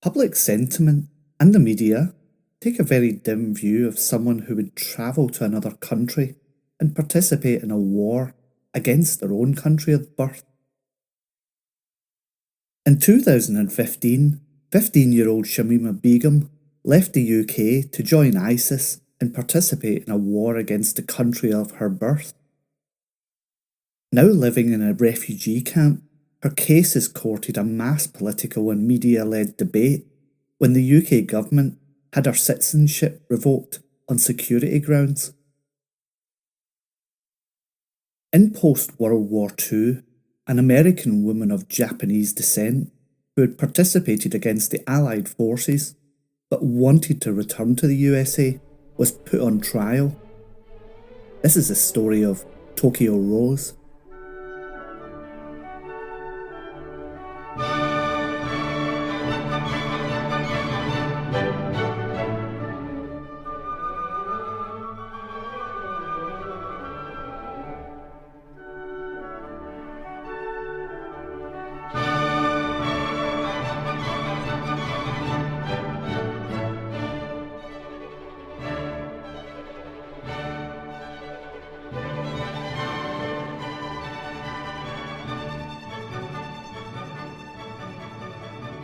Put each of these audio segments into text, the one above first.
Public sentiment and the media take a very dim view of someone who would travel to another country and participate in a war against their own country of birth. In 2015, 15-year-old Shamima Begum left the UK to join ISIS and participate in a war against the country of her birth. Now living in a refugee camp, her case has courted a mass political and media-led debate when the UK government had her citizenship revoked on security grounds. In post-World War II, an American woman of Japanese descent who had participated against the Allied forces but wanted to return to the USA was put on trial. This is the story of Tokyo Rose.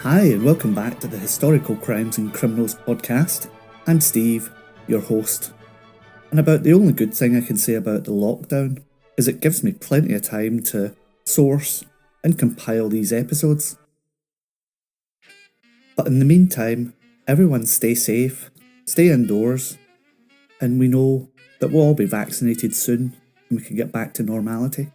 Hi, and welcome back to the Historical Crimes and Criminals podcast. I'm Steve, your host. And about the only good thing I can say about the lockdown is it gives me plenty of time to source and compile these episodes. But in the meantime, everyone stay safe, stay indoors, and we know that we'll all be vaccinated soon and we can get back to normality.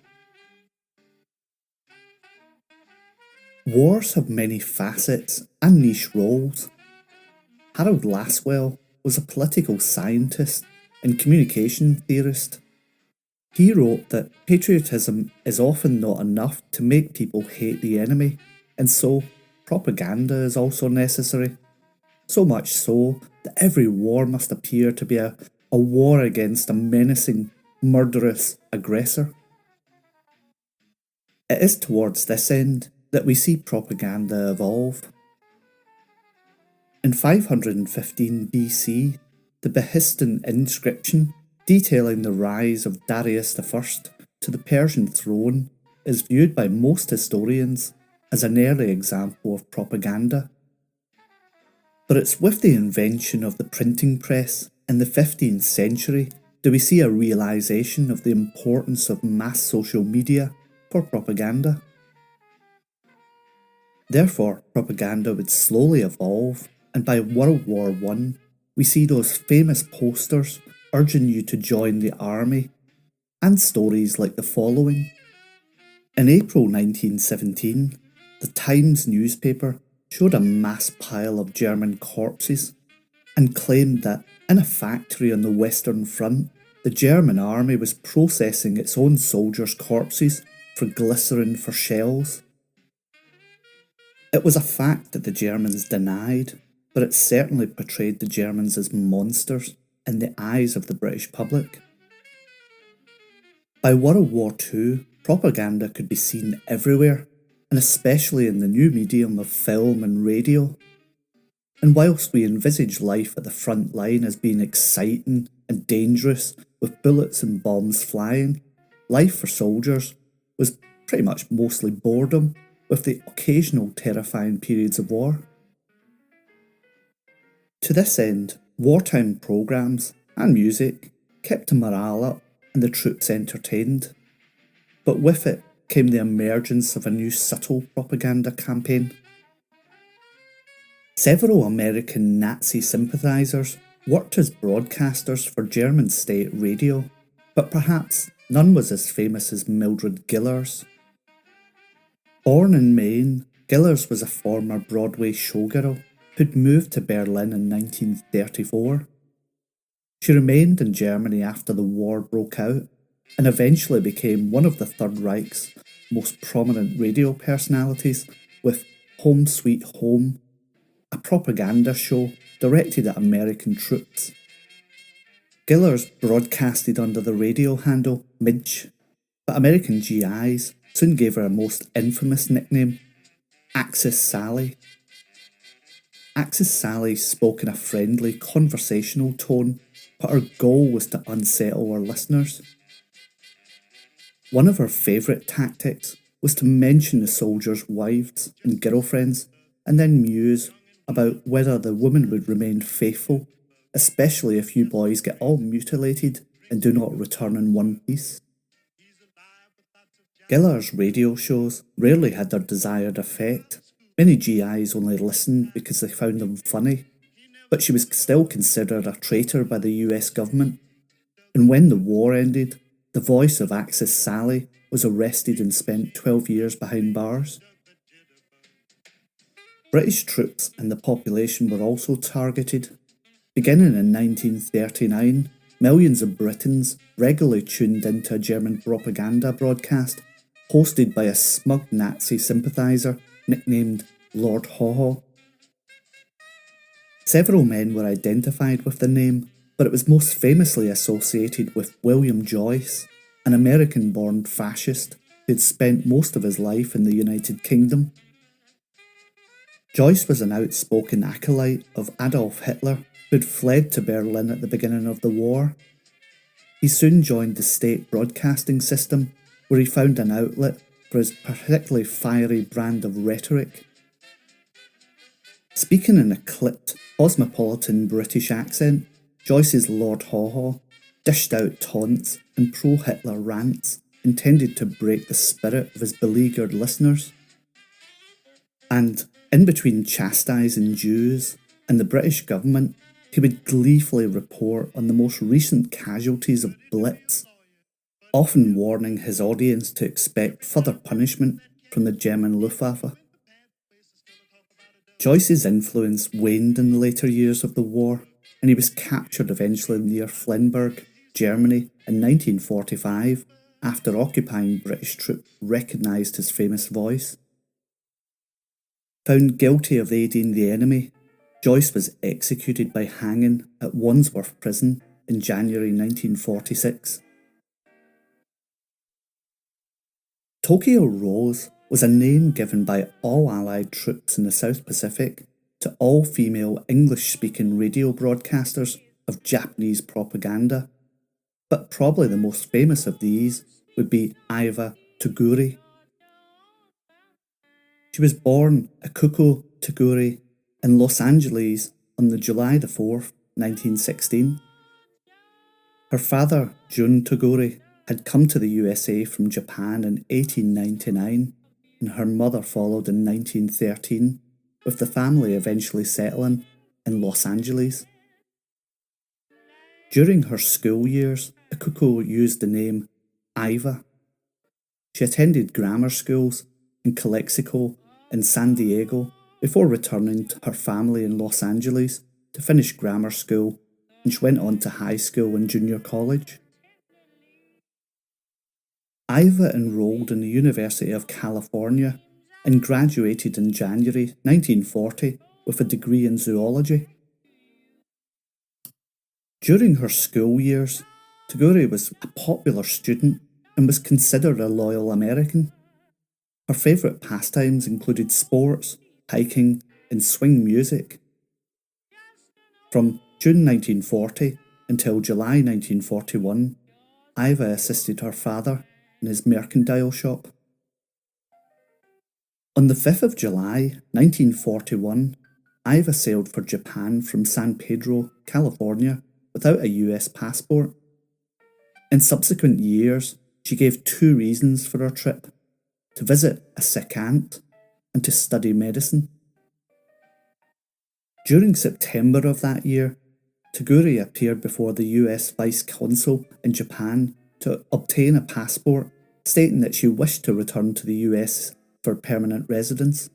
Wars have many facets and niche roles. Harold Lasswell was a political scientist and communication theorist. He wrote that patriotism is often not enough to make people hate the enemy, and so propaganda is also necessary. So much so that every war must appear to be a war against a menacing, murderous aggressor. It is towards this end that we see propaganda evolve. In 515 BC, the Behistun inscription detailing the rise of Darius I to the Persian throne is viewed by most historians as an early example of propaganda. But it's with the invention of the printing press in the 15th century do we see a realisation of the importance of mass social media for propaganda. Therefore, propaganda would slowly evolve, and by World War I, we see those famous posters urging you to join the army, and stories like the following. In April 1917, the Times newspaper showed a mass pile of German corpses and claimed that in a factory on the Western Front, the German army was processing its own soldiers' corpses for glycerin for shells. It was a fact that the Germans denied, but it certainly portrayed the Germans as monsters in the eyes of the British public. By World War II, propaganda could be seen everywhere, and especially in the new medium of film and radio. And whilst we envisage life at the front line as being exciting and dangerous with bullets and bombs flying, life for soldiers was pretty much mostly boredom, with the occasional terrifying periods of war. To this end, wartime programmes and music kept the morale up and the troops entertained. But with it came the emergence of a new subtle propaganda campaign. Several American Nazi sympathisers worked as broadcasters for German state radio, but perhaps none was as famous as Mildred Gillars. Born in Maine, Gillars was a former Broadway showgirl who'd moved to Berlin in 1934. She remained in Germany after the war broke out and eventually became one of the Third Reich's most prominent radio personalities with Home Sweet Home, a propaganda show directed at American troops. Gillars broadcasted under the radio handle Midge, but American GIs soon gave her a most infamous nickname, Axis Sally. Axis Sally spoke in a friendly, conversational tone, but her goal was to unsettle her listeners. One of her favourite tactics was to mention the soldiers' wives and girlfriends, and then muse about whether the woman would remain faithful, especially if you boys get all mutilated and do not return in one piece. Giller's radio shows rarely had their desired effect. Many GIs only listened because they found them funny, but she was still considered a traitor by the US government. And when the war ended, the voice of Axis Sally was arrested and spent 12 years behind bars. British troops and the population were also targeted. Beginning in 1939, millions of Britons regularly tuned into a German propaganda broadcast hosted by a smug Nazi sympathiser nicknamed Lord Haw-Haw. Several men were identified with the name, but it was most famously associated with William Joyce, an American-born fascist who had spent most of his life in the United Kingdom. Joyce was an outspoken acolyte of Adolf Hitler who had fled to Berlin at the beginning of the war. He soon joined the state broadcasting system, where he found an outlet for his particularly fiery brand of rhetoric. Speaking in a clipped, cosmopolitan British accent, Joyce's Lord Haw-Haw dished out taunts and pro-Hitler rants intended to break the spirit of his beleaguered listeners. And in between chastising Jews and the British government, he would gleefully report on the most recent casualties of Blitz, often warning his audience to expect further punishment from the German Luftwaffe. Joyce's influence waned in the later years of the war, and he was captured eventually near Flensburg, Germany, in 1945, after occupying British troops recognised his famous voice. Found guilty of aiding the enemy, Joyce was executed by hanging at Wandsworth Prison in January 1946. Tokyo Rose was a name given by all Allied troops in the South Pacific to all-female English-speaking radio broadcasters of Japanese propaganda, but probably the most famous of these would be Iva Toguri. She was born Akuko Toguri in Los Angeles on July 4th, 1916. Her father, Jun Toguri, had come to the USA from Japan in 1899, and her mother followed in 1913, with the family eventually settling in Los Angeles. During her school years, Akuko used the name Iva. She attended grammar schools in Calexico and San Diego before returning to her family in Los Angeles to finish grammar school, and she went on to high school and junior college. Iva enrolled in the University of California and graduated in January 1940 with a degree in zoology. During her school years, Toguri was a popular student and was considered a loyal American. Her favourite pastimes included sports, hiking, and swing music. From June 1940 until July 1941, Iva assisted her father in his mercantile shop. On the 5th of July 1941, Iva sailed for Japan from San Pedro, California, without a US passport. In subsequent years, she gave two reasons for her trip: to visit a sick aunt and to study medicine. During September of that year, Toguri appeared before the US Vice Consul in Japan to obtain a passport, stating that she wished to return to the US for permanent residence.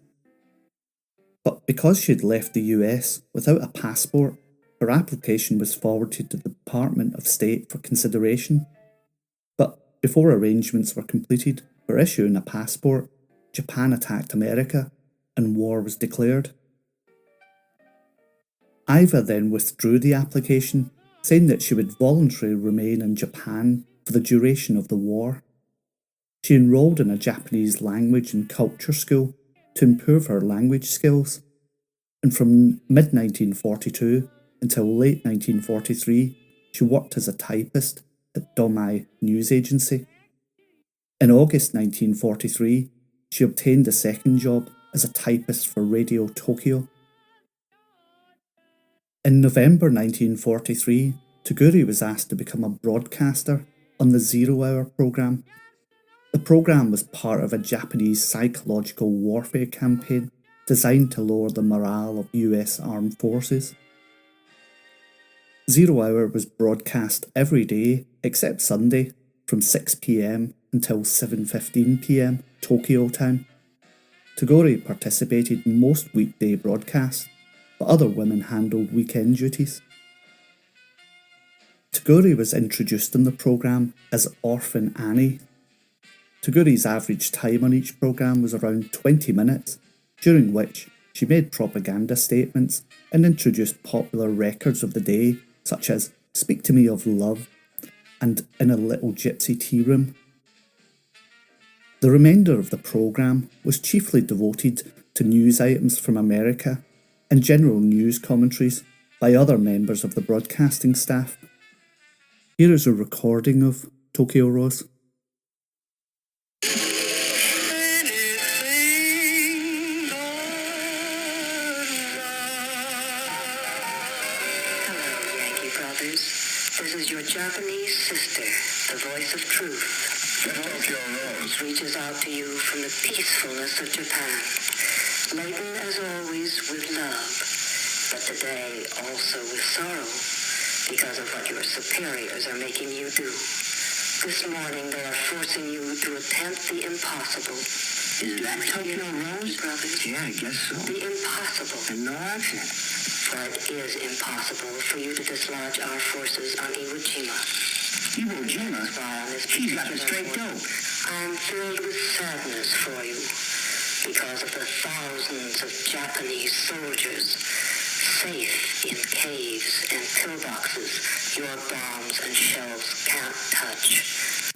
But because she had left the US without a passport, her application was forwarded to the Department of State for consideration. But before arrangements were completed for issuing a passport, Japan attacked America and war was declared. Iva then withdrew the application, saying that she would voluntarily remain in Japan for the duration of the war. She enrolled in a Japanese language and culture school to improve her language skills. and from mid-1942 until late 1943 she worked as a typist at Domai News Agency. In August 1943 she obtained a second job as a typist for Radio Tokyo. In November 1943, Toguri was asked to become a broadcaster on the 0 Hour programme. The programme was part of a Japanese psychological warfare campaign designed to lower the morale of US armed forces. 0 Hour was broadcast every day except Sunday from 6 p.m. until 7:15 p.m. Tokyo time. Toguri participated in most weekday broadcasts, but other women handled weekend duties. Toguri was introduced in the programme as Orphan Annie. Toguri's average time on each programme was around 20 minutes, during which she made propaganda statements and introduced popular records of the day, such as Speak to Me of Love and In a Little Gypsy Tea Room. The remainder of the programme was chiefly devoted to news items from America and general news commentaries by other members of the broadcasting staff. Here is a recording of Tokyo Rose. This is your Japanese sister, the voice of truth. Tokyo Rose reaches out to you from the peacefulness of Japan, laden as always with love, but today also with sorrow because of what your superiors are making you do. This morning they are forcing you to attempt the impossible. Is that Tokyo Rose? Brothers? Yeah, I guess so. The impossible. And no accent. For it is impossible for you to dislodge our forces on Iwo Jima. Iwo Jima? She's got the straight dope. I am filled with sadness for you because of the thousands of Japanese soldiers safe in caves and pillboxes your bombs and shells can't touch.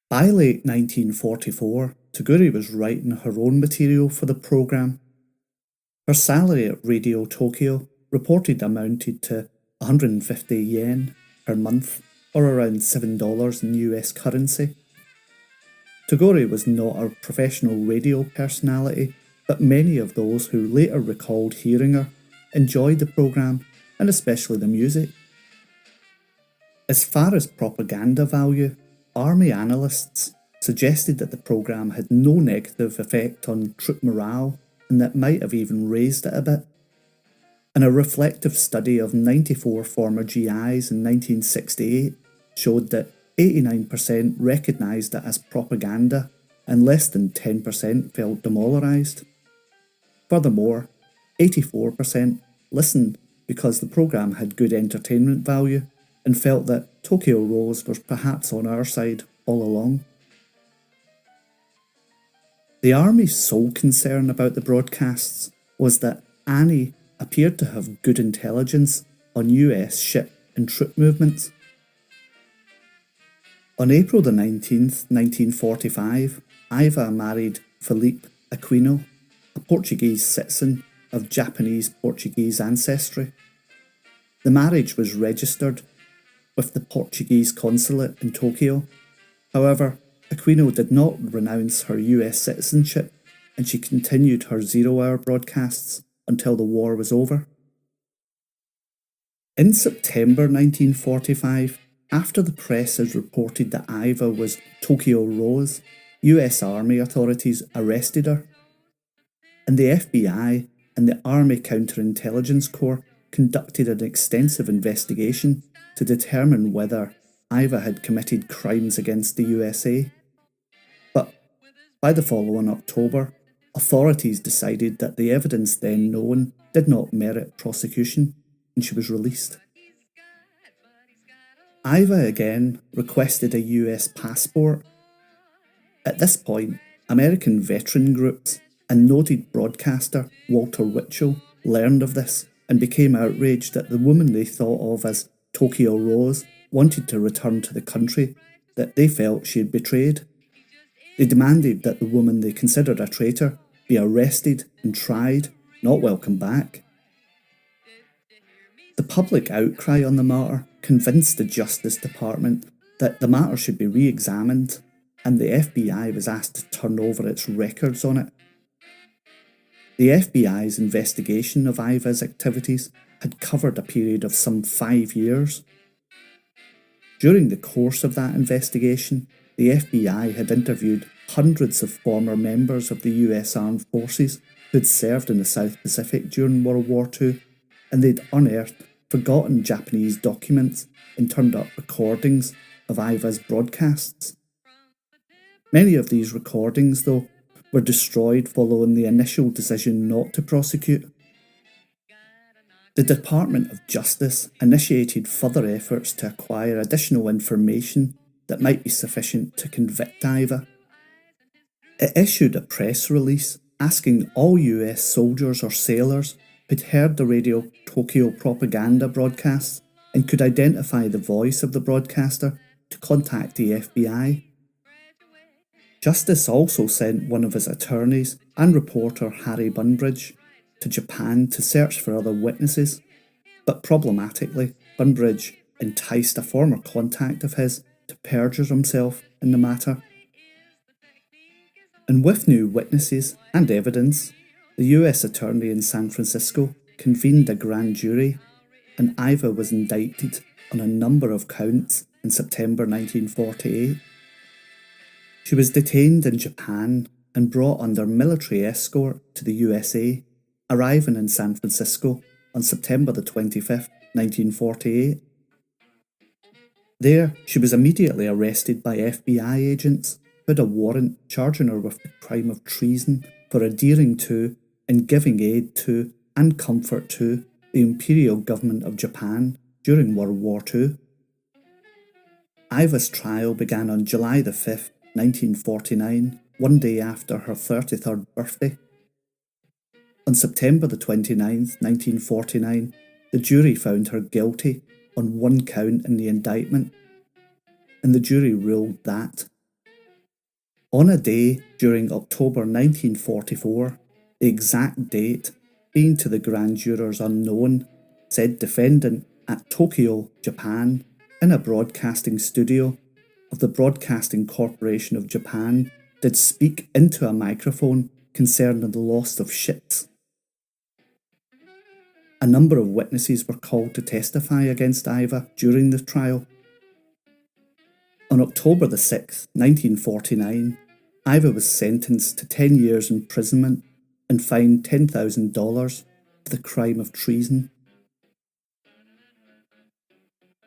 By late 1944, Toguri was writing her own material for the programme. Her salary at Radio Tokyo reported amounted to 150 yen per month, or around $7 in US currency. Toguri was not a professional radio personality, but many of those who later recalled hearing her enjoyed the programme, and especially the music. As far as propaganda value, army analysts suggested that the programme had no negative effect on troop morale, and that might have even raised it a bit. And a reflective study of 94 former GIs in 1968 showed that 89% recognised it as propaganda and less than 10% felt demoralised. Furthermore, 84% listened because the programme had good entertainment value and felt that Tokyo Rose was perhaps on our side all along. The Army's sole concern about the broadcasts was that Annie appeared to have good intelligence on US ship and troop movements. On April the 19th, 1945, Iva married Felipe Aquino, a Portuguese citizen of Japanese-Portuguese ancestry. The marriage was registered with the Portuguese consulate in Tokyo. However, Aquino did not renounce her US citizenship, and she continued her 0 Hour broadcasts until the war was over. In September 1945, after the press had reported that Iva was Tokyo Rose, US Army authorities arrested her, and the FBI and the Army Counterintelligence Corps conducted an extensive investigation to determine whether Iva had committed crimes against the USA. But by the following October, authorities decided that the evidence then known did not merit prosecution, and she was released. Iva again requested a US passport. At this point, American veteran groups and noted broadcaster Walter Winchell learned of this and became outraged that the woman they thought of as Tokyo Rose wanted to return to the country that they felt she had betrayed. They demanded that the woman they considered a traitor be arrested and tried, not welcome back. The public outcry on the matter convinced the Justice Department that the matter should be re-examined, and the FBI was asked to turn over its records on it. The FBI's investigation of Iva's activities had covered a period of some 5 years. During the course of that investigation, the FBI had interviewed hundreds of former members of the US Armed Forces who had served in the South Pacific during World War II, and they'd unearthed forgotten Japanese documents and turned up recordings of Iva's broadcasts. Many of these recordings, though, were destroyed following the initial decision not to prosecute. The Department of Justice initiated further efforts to acquire additional information that might be sufficient to convict Iva. It issued a press release asking all US soldiers or sailors who'd heard the radio Tokyo propaganda broadcasts and could identify the voice of the broadcaster to contact the FBI. Justice also sent one of his attorneys and reporter Harry Bunbridge to Japan to search for other witnesses, but problematically, Bunbridge enticed a former contact of his to perjure himself in the matter. And with new witnesses and evidence, the US attorney in San Francisco convened a grand jury, and Iva was indicted on a number of counts in September 1948. She was detained in Japan and brought under military escort to the USA, arriving in San Francisco on September the 25th, 1948. There, she was immediately arrested by FBI agents who had a warrant charging her with the crime of treason for adhering to and giving aid to and comfort to the Imperial Government of Japan during World War II. Iva's trial began on July the 5th, 1949, one day after her 33rd birthday. On September the 29th, 1949, the jury found her guilty on one count in the indictment, and the jury ruled that, on a day during October 1944, the exact date being to the grand jurors unknown, said defendant at Tokyo, Japan, in a broadcasting studio of the Broadcasting Corporation of Japan, did speak into a microphone concerning the loss of ships. A number of witnesses were called to testify against Iva during the trial. On October the 6th, 1949, Iva was sentenced to 10 years imprisonment and fined $10,000 for the crime of treason.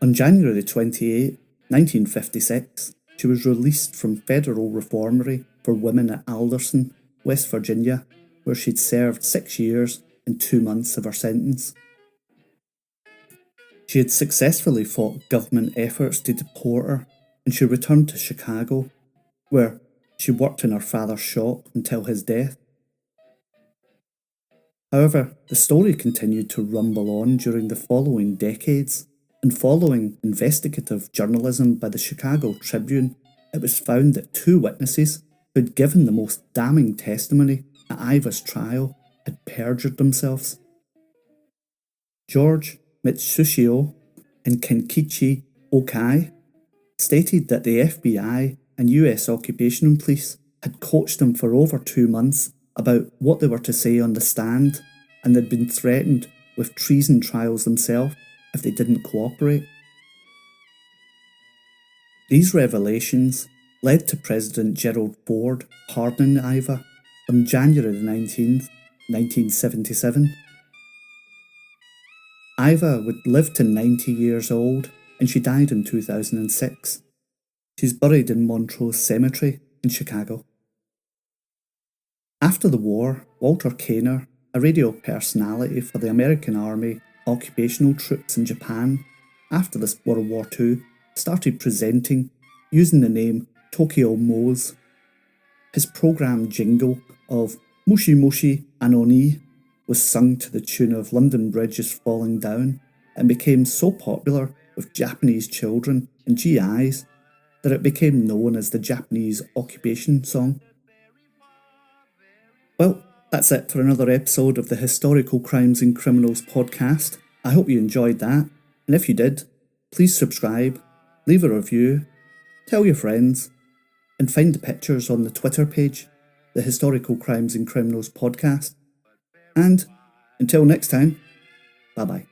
On January 28, 1956, she was released from Federal Reformatory for Women at Alderson, West Virginia, where she'd served 6 years and 2 months of her sentence. She had successfully fought government efforts to deport her, and she returned to Chicago, where she worked in her father's shop until his death. However, the story continued to rumble on during the following decades, and following investigative journalism by the Chicago Tribune, it was found that 2 witnesses who had given the most damning testimony at Iva's trial had perjured themselves. George Mitsushio and Kenkichi Okai stated that the FBI and US occupation police had coached them for over 2 months about what they were to say on the stand, and they'd been threatened with treason trials themselves if they didn't cooperate. These revelations led to President Gerald Ford pardoning Iva on January 19th, 1977. Iva would live to 90 years old, and she died in 2006. She's buried in Montrose Cemetery in Chicago. After the war, Walter Kaner, a radio personality for the American Army occupational troops in Japan after the World War II, started presenting using the name Tokyo Rose. His programme jingle of Mushi Mushi Anoni was sung to the tune of London Bridge is Falling Down, and became so popular with Japanese children and GIs that it became known as the Japanese occupation song. Well, That's it for another episode of the Historical Crimes and Criminals podcast. I hope you enjoyed that, and if you did, please subscribe, leave a review, tell your friends, and find the pictures on the Twitter page, the Historical Crimes and Criminals podcast. And until next time, bye-bye.